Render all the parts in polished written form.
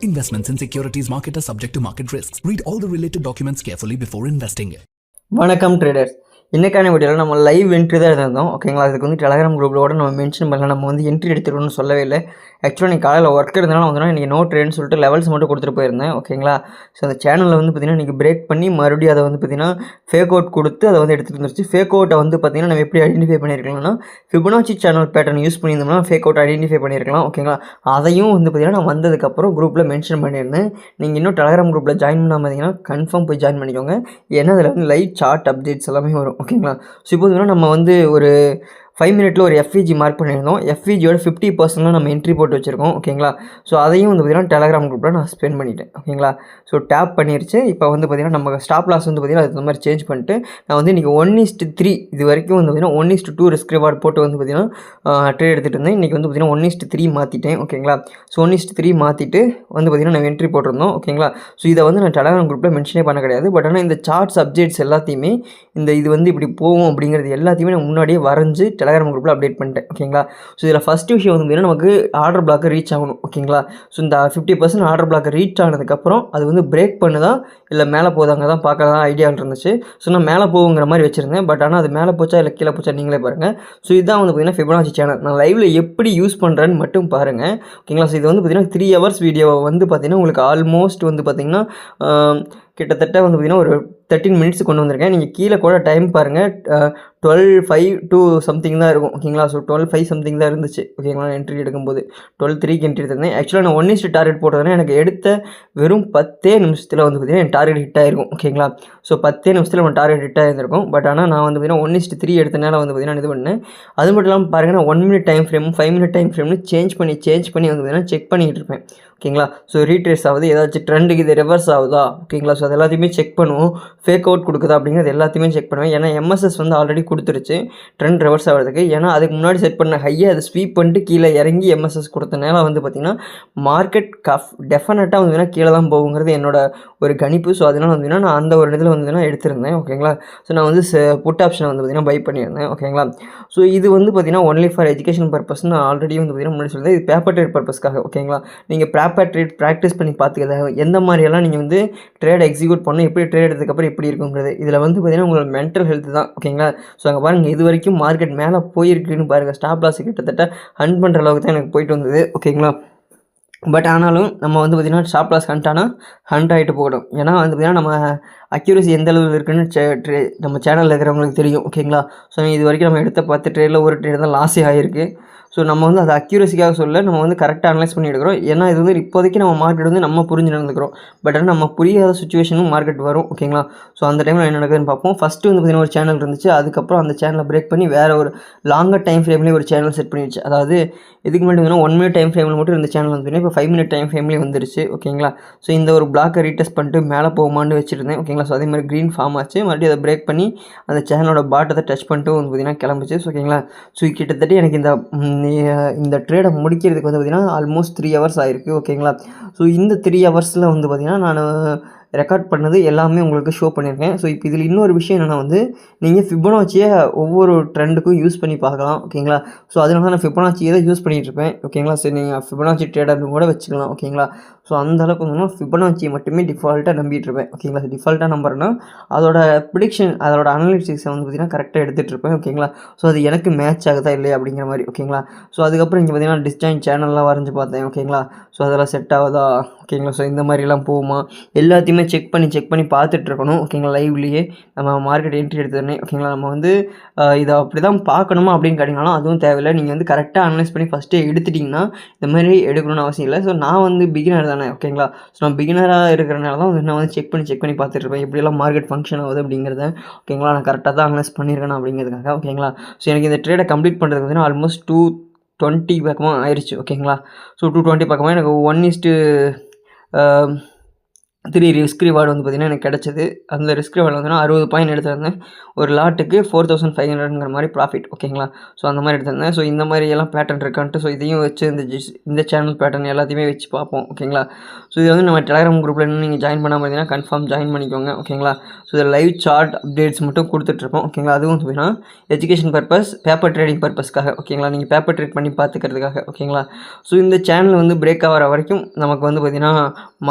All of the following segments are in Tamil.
Investments in securities market are subject to market risks. Read all the related documents carefully before investing. வணக்கம் ட்ரேடர்ஸ். இன்றைக்கான வீடியோவில் நம்ம லைவ் என்ட்ரி தான் இருந்தோம். ஓகேங்களா, அதுக்கு வந்து டெலகிராம் குரூப்பில் கூட நம்ம மென்ஷன் பண்ணல, நம்ம வந்து என்ட்ரி எடுத்துருக்கணும்னு சொல்லவே இல்லை. ஆக்சுவலாக நீங்கள் காலையில் ஒர்க் இருந்தனால வந்து இன்றைக்கி நோ ட்ரேட்னு சொல்லிட்டு லெவல்ஸ் மட்டும் கொடுத்துட்டு போயிருந்தேன். ஓகேங்களா, ஸோ அந்த சேனலில் வந்து பார்த்திங்கன்னா இன்றைக்கி பிரேக் பண்ணி மறுபடியும் அதை வந்து பார்த்திங்கன்னா ஃபேக் அவுட் கொடுத்து அதை வந்து எடுத்துகிட்டு வந்துருச்சு. ஃபேக் அவுட்டை வந்து பார்த்திங்கன்னா நம்ம எப்படி ஐடென்டிஃபை பண்ணியிருக்கலாம்னா ஃபிபனாச்சி சேனல் பேட்டர்ன் யூஸ் பண்ணியிருந்தோம்னா ஃபேக் அவுட் ஐடென்டிஃபை பண்ணியிருக்கலாம். ஓகேங்களா, அதையும் வந்து பார்த்திங்கன்னா நான் வந்ததுக்கப்புறம் குரூப்பில் மென்ஷன் பண்ணியிருந்தேன். நீங்கள் இன்னும் டெலகிராம் குரூப்பில் ஜாயின் பண்ணாமல் இருந்தீங்கன்னா கன்ஃபார்ம் போய் ஜாயின் பண்ணிக்கோங்க. ஏன்னா அதில் வந்து லைவ் சார்ட் அப்டேட்ஸ் எல்லாமே வரும். ஓகேங்களா, ஸோ இப்போ நம்ம வந்து ஒரு 5 மினிட்டில் ஒரு எஃப்இஜி மார்க் பண்ணியிருந்தோம். எஃப்இஜியோட 50% நம்ம என்ட்ரி போட்டு வச்சுருக்கோம். ஓகேங்களா, ஸோ அதையும் வந்து பார்த்திங்கன்னா டெலகிராம் குரூப்பில் நான் ஸ்பெண்ட் பண்ணிட்டேன். ஓகேங்களா, ஸோ டேப் பண்ணிருச்சு. இப்போ வந்து பார்த்திங்கன்னா நம்ம ஸ்டாப் லாஸ் வந்து பார்த்திங்கன்னா அது மாதிரி சேஞ்ச் பண்ணிட்டு நான் வந்து இன்றைக்கி 1:3 இது வரைக்கும் வந்து பார்த்திங்கன்னா 1:2 ரிஸ்க் ரிவார்ட் போட்டு வந்து பார்த்திங்கன்னா ட்ரேட் எடுத்துகிட்டு இருந்தேன். இன்றைக்கி வந்து பார்த்திங்கன்னா 1:3 மாற்றிட்டேன். ஓகேங்களா, ஸோ 1:3 மாற்றிட்டு வந்து பார்த்திங்கன்னா நான் என்ட்ரி போட்டிருந்தோம். ஓகேங்களா, ஸோ இதை வந்து நான் டெலகிராம் குரூப்பில் மென்ஷனே பண்ண கிடையாது. பட் ஆனால் இந்த சார்ட்ஸ் அப்டேட்ஸ் எல்லாத்தையுமே இது வந்து இப்படி போகும் அப்படிங்கிறது எல்லாத்தையுமே நான் முன்னாடியே வரைஞ்சி டெலகிராம் குரூப்பில் அப்டேட் பண்ணிட்டேன். ஓகேங்களா, ஸோ இதில் ஃபஸ்ட்டு விஷயம் வந்து பார்த்திங்கன்னா நமக்கு ஆர்டர் பிளாக்கை ரீச் ஆகணும். ஓகேங்களா, ஸோ இந்த 50% ஆர்டர் பிளாக்கை ரீச் ஆனதுக்கப்புறம் அது வந்து பிரேக் பண்ணுதா இல்லை மேலே போதாங்க தான் பார்க்கலாம் ஐடியாவில் இருந்துச்சு. ஸோ நான் மேலே போகுங்கிற மாதிரி வச்சுருந்தேன். பட் ஆனால் அது மேலே போச்சா இல்லை கீழே போச்சா நீங்களே பாருங்கள். ஸோ இதுதான் வந்து பார்த்திங்கன்னா ஃபிபனாச்சி சேனல் நான் லைவில் எப்படி யூஸ் பண்ணுறேன்னு மட்டும் பாருங்கள். ஓகேங்களா, ஸோ இது வந்து பார்த்திங்கன்னா 3 ஹவர்ஸ் வீடியோவை வந்து பார்த்திங்கன்னா உங்களுக்கு ஆல்மோஸ்ட் வந்து பார்த்திங்கன்னா கிட்டத்தட்ட வந்து பார்த்திங்கன்னா ஒரு 13 மினிட்ஸ் கொண்டு வந்திருக்கேன். நீங்கள் கீழே கூட டைம் பாருங்கள், 12:05 to சம்திங் தான் இருக்கும். ஓகேங்களா, ஸோ 12:05 சம்திங் தான் இருந்துச்சு. ஓகேங்களா, என்ட்ரி எடுக்கும்போது 12:03 என்ட்ரி எடுத்திருந்தேன். ஆக்சுவலாக நான் 1:1 டார்கெட் போட்டதுனா எனக்கு எடுத்த வெறும் 10 நிமிஷத்தில் வந்து பார்த்திங்கன்னா என் டார்கெட் ஹிட் ஆகிருக்கும். ஓகேங்களா, ஸோ 10 நிமிஷத்தில் நம்ம டார்கெட் ஹிட் ஆகிருந்திருக்கும். பட் ஆனால் நான் வந்து பார்த்திங்கன்னா 1:3 எடுத்தனால வந்து பார்த்திங்கன்னா இது பண்ணேன். அது மட்டும் இல்லாமல் பாருங்கள், நான் 1 minute time frame 5 minute time ஃப்ரேம்னு சேஞ்ச் பண்ணி வந்து பார்த்திங்கன்னா செக் பண்ணிக்கிட்டு இருப்பேன். ஓகேங்களா, ஸோ ரீட்ரேஸ் ஆகுது, ஏதாச்சும் ட்ரெண்டுக்கு இது ரிவர்ஸ் ஆகுதா. ஓகேங்களா, ஸோ அது எல்லாத்தையுமே செக் பண்ணுவோம். ஃபேக் அவுட் கொடுக்குதா அப்படிங்கிறது எல்லாத்தையுமே செக் பண்ணுவேன். ஏன்னா எம்எஸ்எஸ் வந்து ஆல்ரெடி கொடுத்துருச்சு ட்ரெண்ட் ரிவர்ஸ் ஆகிறதுக்கு. ஏன்னா அதுக்கு முன்னாடி செட் பண்ண ஹையை அதை ஸ்வீப் பண்ணிட்டு கீழே இறங்கி எம்எஸ்எஸ் கொடுத்தனால வந்து பார்த்திங்கன்னா மார்க்கெட் டெஃபினட்டாக வந்து கீழே தான் போகுங்கிறது என்னோட ஒரு கணிப்பு. ஸோ அதனால் வந்து நான் அந்த ஒரு இதில் வந்து எடுத்திருந்தேன். ஓகேங்களா, ஸோ நான் வந்து புட் ஆப்ஷனை வந்து பார்த்திங்கன்னா பை பண்ணியிருந்தேன். ஓகேங்களா, ஸோ இது வந்து பார்த்திங்கன்னா ஒன்லி ஃபார் எஜுகேஷன் பர்பஸ் நான் ஆல்ரெடி வந்து பார்த்திங்கன்னா முன்னாடி சொல்லுங்கள். இது பேப்பர் ட்ரேட் பர்பஸ்க்காக. ஓகேங்களா, நீங்கள் பேப்பர் ட்ரேட் ப்ராக்டிஸ் பண்ணி பார்த்துக்கிறத எந்த மாதிரியெல்லாம் நீங்கள் வந்து ட்ரேட் எக்ஸிக்யூட் பண்ணணும், எப்படி ட்ரேட் எடுத்ததுக்கப்புறம் எப்படி இருக்குங்கிறது. இதில் வந்து பார்த்திங்கன்னா உங்களோட மென்டல் ஹெல்த் தான். ஓகேங்களா, ஸோ அங்கே பாருங்கள், இது வரைக்கும் மார்க்கெட் மேலே போயிருக்குன்னு பாருங்கள். ஸ்டாப் லாஸ் கிட்டத்தட்ட ஹண்ட் பண்ணுற அளவுக்கு தான் எனக்கு போயிட்டு வந்தது. ஓகேங்களா, பட் ஆனாலும் நம்ம வந்து பார்த்திங்கன்னா ஸ்டாப் லாஸ் ஹண்ட் ஆகிட்டு போகணும். ஏன்னா வந்து பார்த்திங்கன்னா நம்ம அக்யூரசி எந்த அளவில் இருக்குன்னு நம்ம சேனலில் இருக்கிறவங்களுக்கு தெரியும். ஓகேங்களா, ஸோ இது வரைக்கும் நம்ம எடுத்த 10 ட்ரேடில் ஒரு ட்ரேட் தான் லாஸே ஆகிருக்கு. ஸோ நம்ம வந்து அது அக்யூரசிக்காக சொல்ல, நம்ம வந்து கரெக்டாக அனலைஸ் பண்ணி எடுக்கிறோம். ஏன்னா இது வந்து இப்போதைக்கு நம்ம மார்க்கெட் வந்து நம்ம புரிஞ்சு நடந்துக்கிறோம். பட் ஆனால் நம்ம புரியாத சுச்சுவேஷனும் மார்க்கெட் வரும். ஓகேங்களா, ஸோ அந்த டைமில் என்ன நடக்குதுன்னு பார்ப்போம். ஃபஸ்ட்டு வந்து பார்த்திங்கன்னா ஒரு சேனல் இருந்துச்சு. அதுக்கப்புறம் அந்த சேனலை பிரேக் பண்ணி வேறு ஒரு லாங்கர் டைம் ஃப்ரேம்லேயே ஒரு சேனல் செட் பண்ணிடுச்சு. அதாவது இதுக்கு முன்னாடி வந்து 1 மினிட் டைம் ஃப்ரேமில் மட்டும் இந்த சேனல் வந்து இப்போ 5 மினிட் டைம் ஃப்ரேம்லேயே வந்துருச்சு. ஓகேங்களா, ஸோ இந்த ஒரு பிளாக்கை ரீடெஸ்ட் பண்ணிட்டு மேலே போகுமான்னு வச்சுருந்தேன். ஓகேங்களா, ஸோ அதே மாதிரி க்ரீன் ஃபார்ம் ஆச்சு. மறுபடியும் அதை பிரேக் பண்ணி அந்த சேனலோட பாட்டத்தை டச் பண்ணிட்டு வந்து பார்த்திங்கன்னா கிளம்பிச்சு. ஓகேங்களா, ஸோ கிட்டத்தட்ட எனக்கு இந்த ட்ரேடை முடிக்கிறதுக்கு வந்து பார்த்திங்கன்னா ஆல்மோஸ்ட் 3 ஹவர்ஸ் ஆகிருக்கு. ஓகேங்களா, ஸோ இந்த 3 ஹவர்ஸில் வந்து பார்த்திங்கன்னா நான் ரெக்கார்ட் பண்ணது எல்லாமே உங்களுக்கு ஷோ பண்ணியிருக்கேன். ஸோ இப்போ இதில் இன்னொரு விஷயம் என்னென்னா வந்து நீங்கள் ஃபிபனாச்சியை ஒவ்வொரு ட்ரெண்டுக்கும் யூஸ் பண்ணி பார்க்கலாம். ஓகேங்களா, ஸோ அதனால நான் ஃபிபனாச்சியை தான் யூஸ் பண்ணிகிட்ருப்பேன். ஓகேங்களா, சரி நீங்கள் ஃபிபனாச்சி ட்ரேடர்னு கூட வச்சுக்கலாம். ஓகேங்களா, ஸோ அந்த அளவுக்கு வந்து ஃபிபனாச்சியை மட்டுமே டிஃபால்ட்டாக நம்பிட்டுருப்பேன். ஓகேங்களா, டிஃபால்ட்டாக நம்புறேன்னா அதோட ப்ரிடிக்ஷன் அதோட அனலிட்டிக்ஸை வந்து பார்த்திங்கன்னா கரெக்டாக எடுத்துகிட்ருப்பேன். ஓகேங்களா, ஸோ அது எனக்கு மேட்ச் ஆகுதா இல்லையா அப்படிங்கிற மாதிரி. ஓகேங்களா, ஸோ அதுக்கப்புறம் இங்கே பார்த்திங்கன்னா டிஸ்ஜாயின் சேனல்லாம் வரைஞ்சி பார்த்தேன். ஓகேங்களா, ஸோ அதெல்லாம் செட் ஆகுதா. ஓகேங்களா, ஸோ இந்த மாதிரிலாம் போகுமா எல்லாத்தையுமே செக் பண்ணி பார்த்துட்ருக்கணும். ஓகேங்களா, லைவ்லேயே நம்ம மார்க்கெட் என்ட்ரி எடுத்துருந்தேன். ஓகேங்களா, நம்ம வந்து இதை அப்படி தான் பார்க்கணுமா அப்படின்னு கேட்டிங்கனாலும் அதுவும் தேவையில்லை. நீங்கள் வந்து கரெக்டாக அனலைஸ் பண்ணி ஃபஸ்ட்டே எடுத்துட்டிங்கன்னா இந்த மாதிரி எடுக்கணும்னு அவசியம் இல்லை. ஸோ நான் வந்து பிகினர் தானே. ஓகேங்களா, ஸோ நான் பிகினராக இருக்கிறனால தான் நான் வந்து செக் பண்ணி பார்த்துட்ருப்பேன் எப்படியெல்லாம் மார்க்கெட் ஃபங்க்ஷன் ஆகுது அப்படிங்கிறத. ஓகேங்களா, நான் கரெக்டாக தான் அனலைஸ் பண்ணியிருக்கேன் அப்படிங்கிறதுக்காக. ஓகேங்களா, ஸோ எனக்கு இந்த ட்ரேடை கம்ப்ளீட் பண்ணுறதுக்கு வந்து ஆல்மோஸ்ட் 2:20 பக்கமாக ஆயிடுச்சு. ஓகேங்களா, ஸோ 2:20 பக்கமாக எனக்கு 1:1 3 ரிஸ்க் ரிவார்டு வந்து பார்த்திங்கன்னா எனக்கு கிடச்சிது. அந்த ரிஸ்க் ரிவார்டு வந்து நான் 60 பாயிண்ட் எடுத்திருந்தேன். ஒரு லாட்டுக்கு 4500ங்கிற மாதிரி ப்ராஃபிட் ஓகேங்களா. ஸோ அந்த மாதிரி எடுத்திருந்தேன். ஸோ இந்த மாதிரி எல்லாம் பேட்டர்ன் இருக்கான்ட்டு ஸோ இதையும் வச்சு இந்த சேனல் பேட்டர்ன் எல்லாத்தையுமே வச்சு பார்ப்போம் ஓகேங்களா. ஸோ இது வந்து நம்ம டெலகிராம் குரூப்பில் இன்னும் நீங்கள் ஜாயின் பண்ணாமல் இருந்தீங்கன்னா கன்ஃபார்ம் ஜாயின் பண்ணிக்கோங்க ஓகேங்களா. ஸோ இதில் லைவ் சார்ட் அப்டேட்ஸ் மட்டும் கொடுத்துட்ருப்போம் ஓகேங்களா. அதுவும் பார்த்தீங்கன்னா எஜுகேஷன் பர்பஸ், பேப்பர் ட்ரேடிங் பர்பஸ்க்காக ஓகேங்களா. நீங்கள் பேப்பர் ட்ரேட் பண்ணி பார்த்துக்கிறதுக்காக ஓகேங்களா. ஸோ இந்த சேனல் வந்து பிரேக் ஆகிற வரைக்கும் நமக்கு வந்து பார்த்திங்கன்னா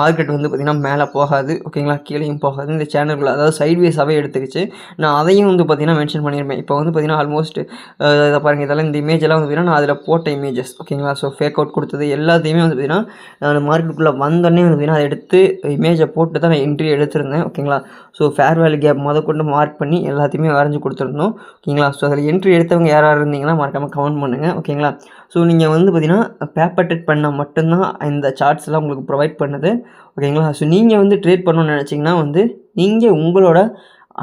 மார்க்கெட் வந்து பார்த்திங்கன்னா மேலே போகாது ஓகேங்களா, கீழேயும் போகாது. இந்த சேனலுக்குள்ள அதாவது சைட்வேஸாகவே எடுத்துக்கிச்சு. நான் அதையும் வந்து பார்த்திங்கன்னா மென்ஷன் பண்ணியிருப்பேன். இப்போ வந்து பார்த்திங்கன்னா ஆல்மோஸ்ட் இதை பாருங்கள், இதெல்லாம் இந்த இமேஜெல்லாம் வந்து பார்த்திங்கன்னா நான் அதில் போட்ட இமேஜஸ் ஓகேங்களா. ஸோ ஃபேக் அவுட் கொடுத்தது எல்லாத்தையுமே வந்து பார்த்திங்கன்னா நான் மார்க்கெட்டுக்குள்ளே வந்தோடனே வந்து பார்த்திங்கன்னா அதை எடுத்து இமேஜை போட்டு தான் நான் என்ட்ரி எடுத்திருந்தேன் ஓகேங்களா. ஸோ ஃபேர் வேல்யூ கேப் கொண்டு மார்க் பண்ணி எல்லாத்தையுமே வரைஞ்சி கொடுத்துருந்தோம் ஓகேங்களா. ஸோ அதில் என்ட்ரி எடுத்தவங்க யாராக இருந்தீங்கன்னா மறக்காமல் கமெண்ட் பண்ணுங்கள் ஓகேங்களா. ஸோ நீங்கள் வந்து பார்த்திங்கன்னா பேப்பர் ட்ரேட் பண்ணால் மட்டும்தான் இந்த சார்ட்ஸ்லாம் உங்களுக்கு ப்ரொவைட் பண்ணுது ஓகேங்களா. ஸோ நீங்கள் வந்து ட்ரேட் பண்ணணும்னு நினச்சிங்கன்னா வந்து நீங்கள் உங்களோட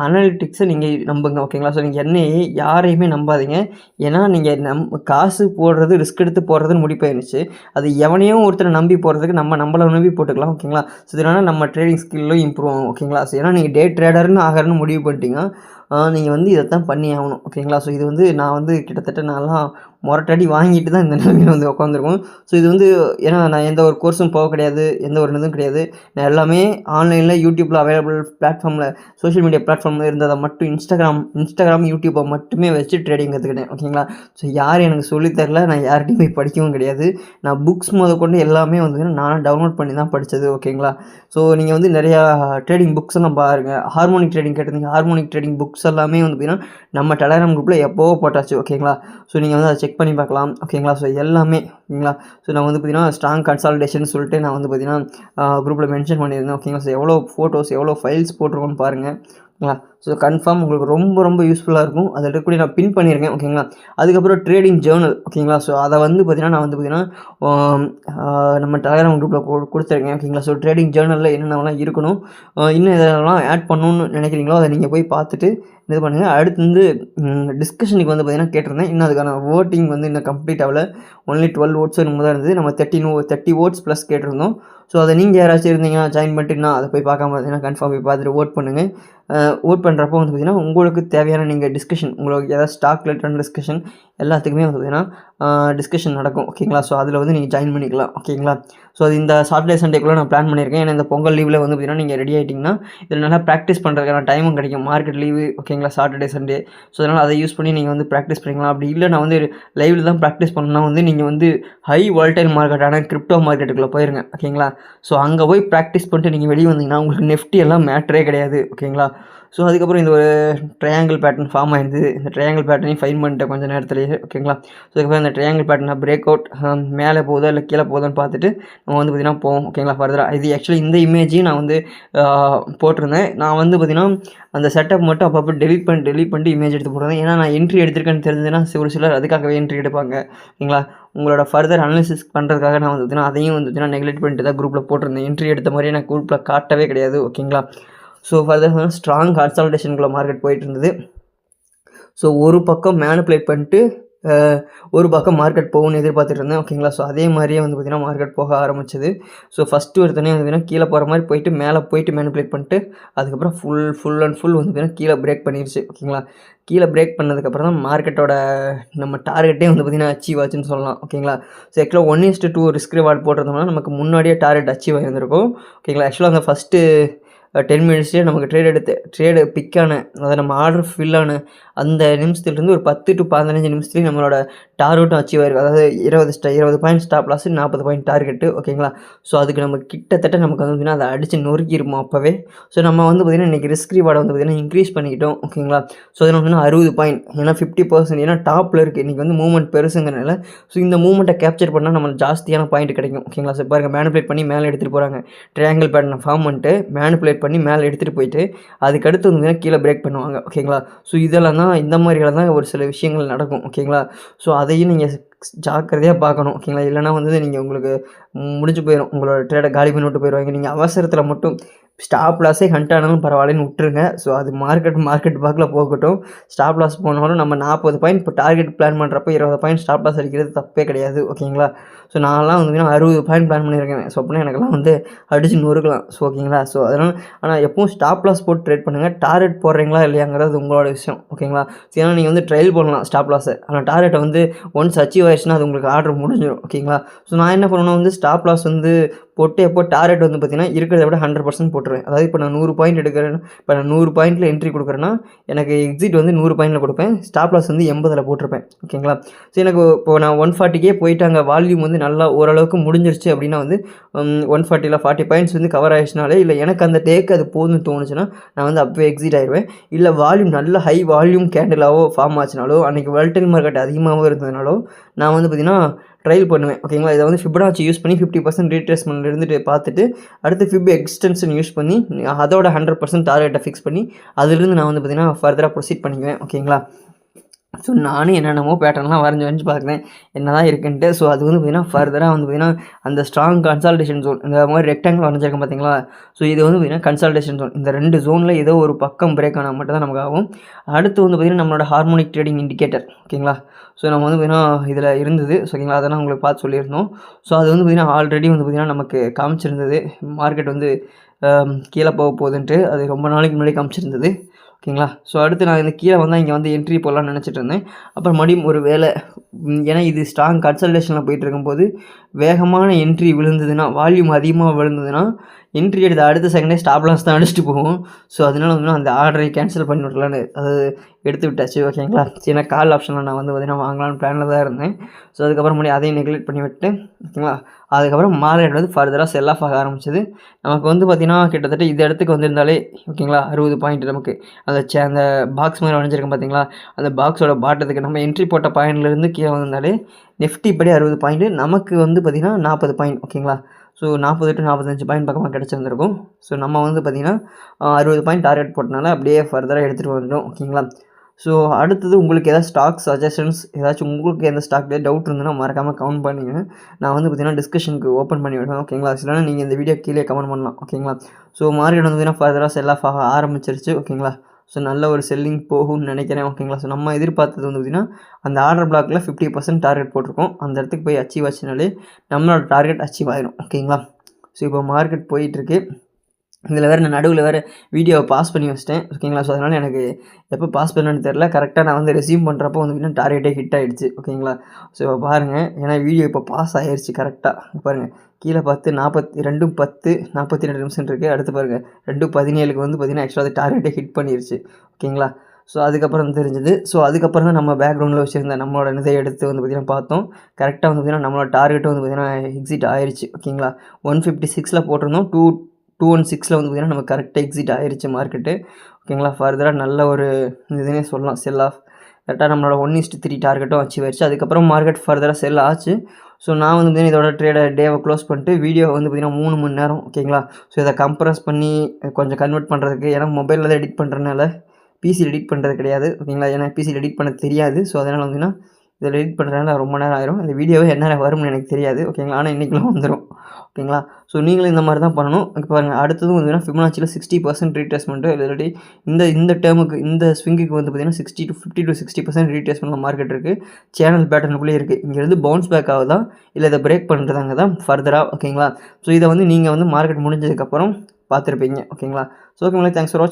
அனாலிட்டிக்ஸை நீங்கள் நம்புங்க ஓகேங்களா. ஸோ நீங்கள் என்னையே யாரையுமே நம்பாதீங்க. ஏன்னா நீங்கள் காசு போடுறது ரிஸ்க் எடுத்து போடுறதுன்னு முடிவு போயிருந்துச்சு. அது எவனையோ ஒருத்தரை நம்பி போடுறதுக்கு நம்மளை நம்பி போட்டுக்கலாம் ஓகேங்களா. ஸோ இதனால் நம்ம ட்ரேடிங் ஸ்கில்லும் இம்ப்ரூவ் ஆகும் ஓகேங்களா. ஸோ ஏன்னா நீங்கள் டே ட்ரேடர்னு ஆகிறன்னு முடிவு பண்ணிட்டீங்க, நீங்கள் வந்து இதைத்தான் பண்ணி ஆகணும் ஓகேங்களா. ஸோ இது வந்து நான் வந்து கிட்டத்தட்ட நான்லாம் மொரட்டடி வாங்கிட்டு தான் இந்த நிலைமையில் வந்து உட்காந்துருக்கோம். ஸோ இது வந்து ஏன்னா நான் எந்த ஒரு கோர்ஸும் போக கிடையாது, எந்த ஒரு இதுவும் கிடையாது. நான் எல்லாமே ஆன்லைனில் யூடியூப்பில் அவைலபிள் பிளாட்ஃபார்மில் சோஷியல் மீடியா பிளாட்ஃபார்மில் இருந்ததை மட்டும் இன்ஸ்டாகிராம் யூடியூப்பை மட்டுமே வச்சு ட்ரேடிங் கற்றுக்கிட்டேன் ஓகேங்களா. ஸோ யார் எனக்கு சொல்லித்தரல, நான் யார்கிட்டையும் போய் படிக்கவும் கிடையாது. நான் புக்ஸ் கொண்டு எல்லாமே வந்து நானும் டவுன்லோட் பண்ணி தான் படித்தது ஓகேங்களா. ஸோ நீங்கள் வந்து நிறையா ட்ரேடிங் புக்ஸ் எல்லாம் பாருங்கள். ஹார்மோனிக் ட்ரேடிங் கேட்டிருந்தீங்க, ஹார்மோனிக் ட்ரேடிங் புக்ஸ் எல்லாமே வந்து பார்த்திங்கன்னா நம்ம டெலகிராம் குரூப்பில் எப்போவோ போட்டாச்சு ஓகேங்களா. ஸோ நீங்கள் வந்து அதை செக் பண்ணி பார்க்கலாம் ஓகேங்களா. ஸோ எல்லாமே ஓகேங்களா. ஸோ நான் வந்து பார்த்திங்கன்னா ஸ்ட்ராங் கன்சால்டேஷன் சொல்லிட்டு நான் வந்து பார்த்திங்கன்னா குரூப்பில் மென்ஷன் பண்ணியிருந்தேன் ஓகேங்களா. ஸோ எவ்வளோ ஃபோட்டோஸ் எவ்வளோ ஃபைல்ஸ் போட்டிருக்கோன்னு பாருங்கள் ஓகேங்களா. ஸோ கன்ஃபார்ம் உங்களுக்கு ரொம்ப யூஸ்ஃபுல்லாக இருக்கும். அதை இருக்கக்கூடிய நான் பின் பண்ணியிருக்கேன் ஓகேங்களா. அதுக்கப்புறம் ட்ரேடிங் ஜேர்னல் ஓகேங்களா. ஸோ அதை வந்து பார்த்திங்கன்னா நான் வந்து பார்த்திங்கன்னா நம்ம டெலகிராம் குரூப்பில் கொடுத்துருக்கேன் ஓகேங்களா. ஸோ ட்ரேடிங் ஜேர்னலில் என்னென்னலாம் இருக்கணும், இன்னும் இதெல்லாம் ஆட் பண்ணணும்னு நினைக்கிறீங்களோ அதை நீங்கள் போய் பார்த்துட்டு இது பண்ணுங்கள். அடுத்து வந்து டிஸ்கஷனுக்கு வந்து பார்த்திங்கன்னா கேட்டிருந்தேன். இன்னும் அதுக்கான ஓட்டிங் வந்து இன்னும் கம்ப்ளீட் ஆகலை. ஒன்லி 12 votes என்னமோ தான் இருந்தது. நம்ம 30 votes ப்ளஸ் கேட்டிருந்தோம். ஸோ அதை நீங்கள் யாராச்சும் இருந்தீங்கன்னா ஜாயின் பண்ணிட்டுன்னா அதை போய் பார்க்காம பார்த்தீங்கன்னா கன்ஃபார்ம் போய் பார்த்துட்டு ஓட் பண்ணுங்கள். ஓட் பண்ணுறப்போ வந்து பார்த்திங்கன்னா உங்களுக்கு தேவையான நீங்கள் டிஸ்கஷன், உங்களுக்கு ஏதாவது ஸ்டாக் ரிலேட்டட் டிஸ்கஷன் எல்லாத்துக்குமே வந்து பார்த்திங்கன்னா டிஸ்கஷன் நடக்கும் ஓகேங்களா. ஸோ அதில் வந்து நீங்கள் ஜாயின் பண்ணிக்கலாம் ஓகேங்களா. ஸோ அது இந்த சாட்டர்டே சண்டேக்குள்ளே நான் பிளான் பண்ணியிருக்கேன். ஏன்னா இந்த பொங்கல் லீவில் வந்து பார்த்திங்கன்னா நீங்கள் ரெடி ஆகிட்டிங்கன்னா இதில் நல்லா ப்ராக்டிஸ் பண்ணுறதுக்கான டைமும் கிடைக்கும். மார்க்கெட் லீவு ஓகேங்களா, சாட்டர்டே சண்டே. ஸோ அதனால் அதை யூஸ் பண்ணி நீங்கள் வந்து ப்ராக்டிஸ் பண்ணிக்கலாம். அப்படி இல்லை நான் வந்து லைவில் தான் ப்ராக்டிஸ் பண்ணணும்னா வந்து நீங்கள் வந்து ஹை வால்டைல் மார்க்கெட்டான கிரிப்டோ மார்க்கெட்டுக்குள்ளே போயிருங்க ஓகேங்களா. ஸோ அங்கே போய் ப்ராக்டிஸ் பண்ணிட்டு நீங்கள் வெளியே வந்தீங்கன்னா உங்களுக்கு நெஃப்டி எல்லாம் மேட்டரே கிடையாது ஓகேங்களா. ஸோ அதுக்கப்புறம் இந்த ஒரு ட்ரையாங்கிள் பேட்டர்ன் ஃபார்ம் ஆயிருந்தது. இந்த ட்ரையாங்கிள் பேட்டர்னையும் ஃபைன் பண்ணிட்டேன் கொஞ்சம் நேரத்துலேயே ஓகேங்களா. ஸோ அதுக்கப்புறம் இந்த ட்ரையாங்கிள் பேட்டர்னை பிரேக் அவுட் மேலே போகுதா இல்லை கீழே போகுதான்னு பார்த்துட்டு நம்ம வந்து பார்த்திங்கன்னா போவோம் ஓகேங்களா. ஃபர்தராக இது ஆக்சுவலி இந்த இமேஜையும் நான் வந்து போட்டிருந்தேன். நான் வந்து பார்த்திங்கன்னா அந்த செட்டப் மட்டும் அப்பப்போ டெலிட் பண்ணிட்டு இமேஜ் எடுத்து போடுறேன். ஏன்னா நான் என்ட்ரி எடுத்திருக்கேன்னு தெரிஞ்சதுன்னா ஒரு சிலர் அதுக்காகவே என்ட்ரி எடுப்பாங்க ஓகேங்களா. உங்களோட ஃபர்தர் அனாலிசிஸ் பண்ணுறதுக்காக நான் வந்து பார்த்திங்கன்னா அதையும் வந்து பார்த்திங்கன்னா நெக்லெக்ட் பண்ணிட்டு தான் குரூப்பில் போட்டிருந்தேன். என்ட்ரி எடுத்த மாதிரியே நான் குரூப்பில் காட்டவே கிடையாது ஓகேங்களா. ஸோ ஃபர்தர் ஸ்ட்ராங் கன்சால்டேஷனுக்குள்ள மார்க்கெட் போயிட்டு இருந்தது. ஸோ ஒரு பக்கம் மேனிப்புலேட் பண்ணிட்டு ஒரு பக்கம் மார்க்கெட் போகும்னு எதிர்பார்த்துட்டு இருந்தேன் ஓகேங்களா. ஸோ அதே மாதிரியே வந்து பார்த்திங்கன்னா மார்க்கெட் போக ஆரம்பிச்சது. ஸோ ஃபஸ்ட்டு ஒருத்தனே வந்து பார்த்திங்கன்னா கீழே போகிற மாதிரி போயிட்டு மேலே போயிட்டு மேனிப்புலேட் பண்ணிட்டு அதுக்கப்புறம் ஃபுல் வந்து பார்த்திங்கன்னா கீழே பிரேக் பண்ணிடுச்சு ஓகேங்களா. கீழே பிரேக் பண்ணதுக்கப்புறம் தான் மார்க்கெட்டோட நம்ம டார்கெட்டே வந்து பார்த்திங்கன்னா அச்சீவ் ஆச்சுன்னு சொல்லலாம் ஓகேங்களா. ஸோ ஆக்சுவலாக 1:2 ரிஸ்க் ரிவார்டு போட்டிருந்தோம்னா நமக்கு முன்னாடியே டார்கெட் அச்சீவ் ஆகியிருந்திருக்கும் ஓகேங்களா. ஆக்சுவலாக அந்த ஃபஸ்ட்டு 10 minutesலேயே நமக்கு ட்ரேடு பிக்கான அதை நம்ம ஆர்டர் ஃபில்லான அந்த நிமிஷத்துலேருந்து ஒரு 10 to 15 நிமிஷத்துலேயும் நம்மளோட டார்கெட்டும் அச்சீவ் ஆயிருக்கு. அதாவது 20 point stop loss, 40 point target ஓகேங்களா. ஸோ அதுக்கு நம்ம கிட்டத்தட்ட நமக்கு வந்து பார்த்திங்கன்னா அதை அடித்து நொறுக்கிருப்போம் அப்போவே. ஸோ நம்ம வந்து பார்த்திங்கன்னா இன்றைக்கி ரிஸ்க் ரிவார்டை வந்து பார்த்திங்கன்னா இன்க்ரீஸ் பண்ணிக்கிட்டோம் ஓகேங்களா. ஸோ அதில் வந்து 60 பாயிண்ட், ஏன்னா 50%, ஏன்னா டாப்பில் இருக்குது இன்றைக்கி வந்து மூவ்மெண்ட் பெருசுங்கிறனால. ஸோ இந்த மூவ்மெண்ட்டை கேப்சர் பண்ணால் நம்மளுக்கு ஜாஸ்தியான பாயிண்ட் கிடைக்கும் ஓகேங்களா. ஸோ பாருங்கள், மேனிப்புலேட் பண்ணி மேலே எடுத்துகிட்டு போகிறாங்க. ட்ரையாங்கிள் பேட்டர்னை ஃபார்ம் பண்ணிட்டு மேனிப்புலேட் பண்ணி மேலே எடுத்துகிட்டு போயிட்டு அதுக்கடுத்து வந்து கீழே பிரேக் பண்ணுவாங்க ஓகேங்களா. ஸோ இதெல்லாம் தான் இந்த மாதிரிலாம் தான் ஒரு சில விஷயங்கள் நடக்கும் ஓகேங்களா. ஸோ அதையும் நீங்கள் ஜாக்கிரதையாக பார்க்கணும் ஓகேங்களா. இல்லைனா வந்து நீங்கள் உங்களுக்கு முடிஞ்சு போயிடும், உங்களோட ட்ரேடை காலி பண்ணி விட்டு போயிடுவாங்க. நீங்கள் அவசரத்தில் மட்டும் ஸ்டாப் லாஸே ஹண்ட் ஆனாலும் பரவாயில்லன்னு விட்டுருங்க. ஸோ அது மார்க்கெட் பாக்கில் போகட்டும். ஸ்டாப் லாஸ் போனாலும் நம்ம 40 பாயிண்ட் இப்போ டார்கெட் பிளான் பண்ணுறப்போ 20 பாயிண்ட் ஸ்டாப் லாஸ் அடிக்கிறது தப்பே கிடையாது. ஓகேங்களா? ஸோ நான்லாம் வந்து 60 பாயிண்ட் பிளான் பண்ணியிருக்கேன். ஸோ அப்படின்னா எனக்கெல்லாம் வந்து அடிச்சு நொறுக்கலாம். ஸோ ஓகேங்களா? ஸோ அதனால் ஆனால் எப்பவும் ஸ்டாப் லாஸ் போட்டு ட்ரேட் பண்ணுங்கள். டார்கெட் போடுறீங்களா இல்லையாங்கிறது உங்களோட விஷயம். ஓகேங்களா? ஏன்னா நீங்கள் வந்து ட்ரையல் பண்ணலாம் ஸ்டாப் லாஸை. ஆனால் டார்கெட்டை வந்து ஒன்ஸ் அச்சீவ் ஆயிடுச்சுன்னா அது உங்களுக்கு ஆர்டர் முடிஞ்சிடும். ஓகேங்களா? ஸோ நான் என்ன பண்ணுவேன்னா வந்து ஸ்டாப் லாஸ் வந்து போட்டு எப்போ டார்கெட் வந்து பார்த்தீங்கன்னா இருக்கிறத விட 100% போட்டுருவேன். அதாவது இப்போ நான் 100 பாயிண்ட் எடுக்கிறேன்னா இப்போ நான் 100 பாயிண்ட்டில் என்ட்ரி கொடுக்குறேன்னா எனக்கு எக்ஸிட் வந்து 100 பாயிண்டில் கொடுப்பேன். ஸ்டாப் லாஸ் வந்து 80ல் போட்டிருப்பேன். ஓகேங்களா? ஸோ எனக்கு இப்போ நான் 140க்கே போயிட்டு அங்கே வால்யூம் வந்து நல்லா ஓரளவுக்கு முடிஞ்சிருச்சு அப்படின்னா வந்து 140ல் 40 பாயிண்ட்ஸ் வந்து கவர் ஆயிடுச்சுனாலே இல்லை எனக்கு அந்த டேக்கு அது போதும்னு தோணுச்சுன்னா நான் வந்து அப்போவே எக்ஸிட் ஆயிடுவேன். இல்லை வால்யூம் நல்ல ஹை வால்யூம் கேண்டிலாவோ ஃபார்ம் ஆச்சுனாலோ அன்றைக்கி வாலடைல் மார்க்கெட் அதிகமாகவோ இருந்ததுனாலோ நான் வந்து பார்த்திங்கன்னா ட்ரையல் பண்ணுவேன். ஓகேங்களா? இதை வந்து ஃபிபனாச்சி யூஸ் பண்ணி 50% ரீட்ரேஸ்மெண்ட் இருந்துட்டு பார்த்துட்டு அடுத்து ஃபிப் எக்ஸ்டென்ஷன் யூஸ் பண்ணி அதோட 100% டார்கெட்டை ஃபிக்ஸ் பண்ணி அதிலிருந்து நான் வந்து பார்த்திங்கன்னா ஃபர்தராக ப்ரொசீட் பண்ணிக்குவேன். ஓகேங்களா? ஸோ நானும் என்னென்னமோ பேட்டர்ன்லாம் வரைஞ்சி பார்க்குறேன் என்ன தான் இருக்குன்ட்டு. ஸோ அது வந்து பார்த்திங்கன்னா ஃபர்தராக வந்து பார்த்திங்கன்னா அந்த ஸ்ட்ராங் கன்சால்டேஷன் ஜோன் இந்த மாதிரி ரெக்டாங்கிள் வரைஞ்சிருக்கேன் பார்த்தீங்களா? ஸோ இது வந்து பார்த்திங்கன்னா கன்சால்டேஷன் ஜோன். இந்த 2 ஜோனில் ஏதோ ஒரு பக்கம் பிரேக் ஆனால் மட்டும் தான் நமக்கு ஆகும். அடுத்து வந்து பார்த்திங்கன்னா நம்மளோட ஹார்மோனிக் ட்ரேடிங் இண்டிகேட்டர். ஓகேங்களா? ஸோ நம்ம வந்து பார்த்திங்கன்னா இதில் இருந்தது. ஸோ ஓகேங்களா? அதெல்லாம் உங்களுக்கு பார்த்து சொல்லியிருந்தோம். ஸோ அது வந்து பார்த்திங்கன்னா ஆல்ரெடி வந்து பார்த்திங்கன்னா நமக்கு காமிச்சிருந்தது மார்க்கெட் வந்து கீழே போக போகுதுன்ட்டு. அது ரொம்ப நாளைக்கு முன்னாடி காமிச்சிருந்தது. ஓகேங்களா? ஸோ அடுத்து நான் இந்த கீழே வந்தால் இங்கே வந்து என்ட்ரி போடலான்னு நினச்சிட்டு இருந்தேன். அப்புறம் மறுபடியும் ஒரு வேளை ஏன்னா இது ஸ்ட்ராங் கன்சல்டேஷனில் போயிட்டு இருக்கும்போது வேகமான என்ட்ரி விழுந்ததுன்னா வால்யூம் அதிகமாக விழுந்ததுன்னா என்ட்ரி எடுத்து அடுத்த செகண்டே ஸ்டாப் லாஸ் தான் அடிச்சுட்டு போகும். ஸோ அதனால வந்து அந்த ஆர்டரை கேன்சல் பண்ணி விடலான்னு அது எடுத்து விட்டாச்சு. ஓகேங்களா? ஏன்னா கால் ஆப்ஷனில் நான் வந்து பார்த்திங்கன்னா வாங்கலான்னு பிளானில் தான் இருந்தேன். ஸோ அதுக்கப்புறம் மறுபடியும் அதையும் நெக்லெக்ட் பண்ணி விட்டு ஓகேங்களா? அதுக்கப்புறம் மார்க்கெட் வந்து ஃபர்தராக செல் ஆஃப் ஆக ஆரம்பிச்சது. நமக்கு வந்து பார்த்திங்கன்னா கிட்டத்தட்ட இந்த இடத்துக்கு வந்திருந்தாலே ஓகேங்களா 60 பாயிண்ட் நமக்கு அந்த பாக்ஸ் மாதிரி வரைஞ்சிருக்கேன் பார்த்தீங்களா? அந்த பாக்ஸோட பாட்டத்துக்கு நம்ம என்ட்ரி போட்ட பாயிண்ட்லேருந்து கீழே வந்திருந்தாலே நிஃப்டி படி 60 பாயிண்ட்டு நமக்கு வந்து பார்த்திங்கன்னா 40 பாயிண்ட். ஓகேங்களா? ஸோ 40 to 45 பாயிண்ட் பக்கமாக கிடச்சிருந்துருக்கும். ஸோ நம்ம வந்து பார்த்திங்கன்னா 60 பாயிண்ட் டார்கெட் போட்டனால அப்படியே ஃபர்தராக எடுத்துகிட்டு வந்துட்டோம். ஓகேங்களா? ஸோ அடுத்தது உங்களுக்கு ஏதாவது ஸ்டாக் சஜஷன்ஸ் ஏதாச்சும் உங்களுக்கு எந்த ஸ்டாக்லேயே டவுட் இருந்ததுன்னா மறக்காமல் கமெண்ட் பண்ணிங்க. நான் வந்து பார்த்திங்கன்னா டிஸ்கஷனுக்கு ஓப்பன் பண்ணி விடுவேன். ஓகேங்களா? இல்லைனா நீங்கள் இந்த வீடியோ கீழே கமெண்ட் பண்ணலாம். ஓகேங்களா? ஸோ மார்க்கெட் வந்து பார்த்திங்கன்னா ஃபர்தராக செல் ஆஃப் ஆக ஆரம்பிச்சிருச்சு. ஓகேங்களா? ஸோ நல்ல ஒரு செல்லிங் போகும்னு நினைக்கிறேன். ஓகேங்களா? ஸோ நம்ம எதிர்பார்த்தது வந்து பார்த்திங்கன்னா அந்த ஆர்டர் பிளாக்கில் 50% டார்கெட் போட்டிருக்கோம். அந்த இடத்துக்கு போய் அச்சீவ் ஆச்சுனாலே நம்மளோட டார்கெட் அச்சீவ் ஆகிடும். ஓகேங்களா? ஸோ இப்போ மார்க்கெட் போயிட்டுருக்கு. இதில் வேறு நான் நடுவில் வேறு வீடியோவை பாஸ் பண்ணி வச்சிட்டேன். ஓகேங்களா? ஸோ அதனால் எனக்கு எப்போ பாஸ் பண்ணேன்னு தெரில. கரெக்டாக நான் வந்து ரெஸ்யூம் பண்ணுறப்போ வந்து பார்த்திங்கன்னா டார்கெட்டே ஹிட் ஆகிடுச்சு. ஓகேங்களா? ஸோ இப்போ பாருங்கள் ஏன்னா வீடியோ இப்போ பாஸ் ஆகிடுச்சு கரெக்டாக. பாருங்கள் கீழே 2:10 42 நிமிஷம் இருக்குது. அடுத்து பாருங்கள் 2:17க்கு வந்து பார்த்திங்கன்னா ஆக்சுவலாக அது டார்கெட்டே ஹிட் பண்ணிடுச்சு. ஓகேங்களா? ஸோ அதுக்கப்புறம் தெரிஞ்சது. ஸோ அதுக்கப்புறம் தான் நம்ம பேக்ரவுண்டில் வச்சுருந்த நம்மளோட இதை எடுத்து வந்து பார்த்திங்கன்னா பார்த்தோம். கரெக்டாக வந்து பார்த்திங்கன்னா நம்மளோட டார்கெட்டும் வந்து பார்த்திங்கன்னா எக்ஸிட் ஆயிடுச்சு. ஓகேங்களா? 156ல் போட்டிருந்தோம். 216ல் வந்து பார்த்திங்கன்னா நம்ம கரெக்டாக எக்ஸிட் ஆயிடுச்சு மார்க்கெட்டு. ஓகேங்களா? ஃபர்தராக நல்ல ஒரு இதுனே சொல்லலாம் செல் ஆஃப். கரெக்டாக நம்மளோட 1:3 டார்கெட்டும் அச்சீவ் ஆயிடுச்சு. அதுக்கப்புறம் மார்க்கெட் ஃபர்தராக செல் ஆச்சு. ஸோ நான் வந்து பார்த்திங்கன்னா இதோட டேவை க்ளோஸ் பண்ணிட்டு வீடியோ வந்து பார்த்திங்கன்னா 3 மணி நேரம். ஓகேங்களா? ஸோ இதை கம்ப்ரஸ் பண்ணி கொஞ்சம் கன்வெர்ட் பண்ணுறதுக்கு ஏன்னா மொபைலில் தான் எடிட் பண்ணுறதுனால பிசியில் எடிட் பண்ணுறது கிடையாது. ஓகேங்களா? ஏன்னா பிசியில் எடிட் பண்ண தெரியாது. ஸோ அதனால் வந்துன்னா இதில் எடிட் பண்ணுறதுனால ரொம்ப நேரம் ஆயிரும். இந்த வீடியோவே என்ன வரும்னு எனக்கு தெரியாது. ஓகேங்களா? ஆனால் இன்றைக்கெலாம் வந்துடும். ஓகேங்களா? ஸோ நீங்களும் இந்த மாதிரி தான் பண்ணணும். இப்போ பாருங்கள் அடுத்ததும் வந்து ஃபிபனாச்சியில் 60% ரீட்ரேஸ்மெண்ட்டு இல்லாட்டி இந்த டேர்முக்கு இந்த ஸ்விங்குக்கு வந்து பார்த்திங்கன்னா 50 to 60% ரீட்ரேஸ்மெண்ட் மார்க்கெட் இருக்குது. சேனல் பேட்டர்னுக்குள்ளே இருக்குது. இங்கேருந்து பவுன்ஸ் பேக் ஆகுதா இல்லை இதை பிரேக் பண்ணுறதாங்க தான் ஃபர்தராக. ஓகேங்களா? ஸோ இதை வந்து நீங்கள் வந்து மார்க்கெட் முடிஞ்சதுக்கப்புறம் பார்த்துருப்பீங்க. ஓகேங்களா? ஸோ ஓகேங்களா? தேங்க்ஸ் ஃபார் வாட்சிங்.